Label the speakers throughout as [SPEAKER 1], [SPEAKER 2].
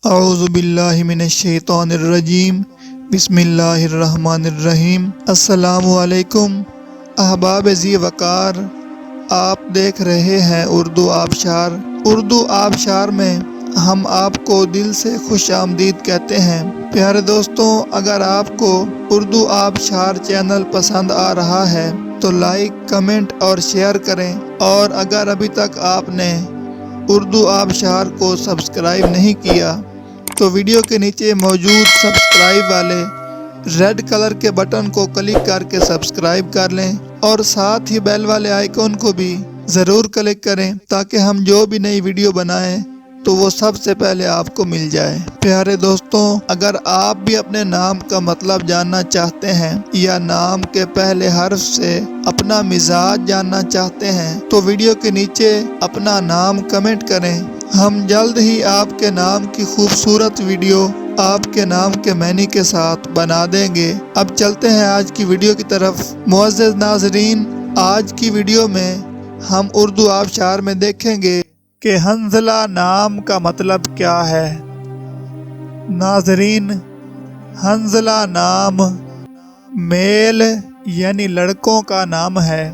[SPEAKER 1] اعوذ باللہ من الشیطان الرجیم، بسم اللہ الرحمن الرحیم۔ السلام علیکم احباب ذی وقار، آپ دیکھ رہے ہیں اردو آبشار۔ اردو آبشار میں ہم آپ کو دل سے خوش آمدید کہتے ہیں۔ پیارے دوستوں، اگر آپ کو اردو آبشار چینل پسند آ رہا ہے تو لائک، کمنٹ اور شیئر کریں، اور اگر ابھی تک آپ نے اردو آبشار کو سبسکرائب نہیں کیا تو ویڈیو کے نیچے موجود سبسکرائب والے ریڈ کلر کے بٹن کو کلک کر کے سبسکرائب کر لیں، اور ساتھ ہی بیل والے آئیکن کو بھی ضرور کلک کریں تاکہ ہم جو بھی نئی ویڈیو بنائیں تو وہ سب سے پہلے آپ کو مل جائے۔ پیارے دوستوں، اگر آپ بھی اپنے نام کا مطلب جاننا چاہتے ہیں یا نام کے پہلے حرف سے اپنا مزاج جاننا چاہتے ہیں تو ویڈیو کے نیچے اپنا نام کمنٹ کریں۔ ہم جلد ہی آپ کے نام کی خوبصورت ویڈیو آپ کے نام کے معنی کے ساتھ بنا دیں گے۔ اب چلتے ہیں آج کی ویڈیو کی طرف۔ معزز ناظرین، آج کی ویڈیو میں ہم اردو آبشار میں دیکھیں گے کہ حنظلہ نام کا مطلب کیا ہے۔ ناظرین، حنظلہ نام میل یعنی لڑکوں کا نام ہے،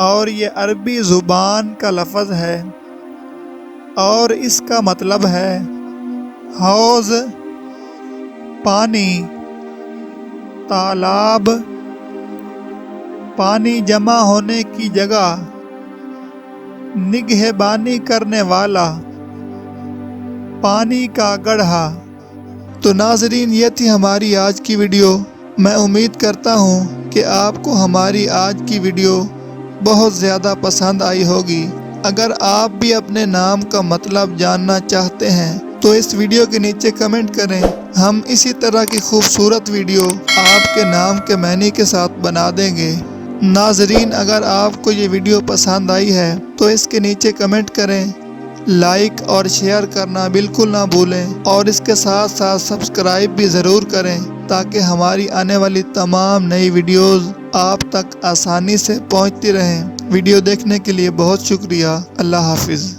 [SPEAKER 1] اور یہ عربی زبان کا لفظ ہے، اور اس کا مطلب ہے حوض، پانی، تالاب، پانی جمع ہونے کی جگہ، نگہبانی کرنے والا، پانی کا گڑھا۔ تو ناظرین، یہ تھی ہماری آج کی ویڈیو۔ میں امید کرتا ہوں کہ آپ کو ہماری آج کی ویڈیو بہت زیادہ پسند آئی ہوگی۔ اگر آپ بھی اپنے نام کا مطلب جاننا چاہتے ہیں تو اس ویڈیو کے نیچے کمنٹ کریں۔ ہم اسی طرح کی خوبصورت ویڈیو آپ کے نام کے معنی کے ساتھ بنا دیں گے۔ ناظرین، اگر آپ کو یہ ویڈیو پسند آئی ہے تو اس کے نیچے کمنٹ کریں، لائک اور شیئر کرنا بالکل نہ بھولیں، اور اس کے ساتھ ساتھ سبسکرائب بھی ضرور کریں تاکہ ہماری آنے والی تمام نئی ویڈیوز آپ تک آسانی سے پہنچتی رہیں۔ ویڈیو دیکھنے کے لیے بہت شکریہ۔ اللہ حافظ۔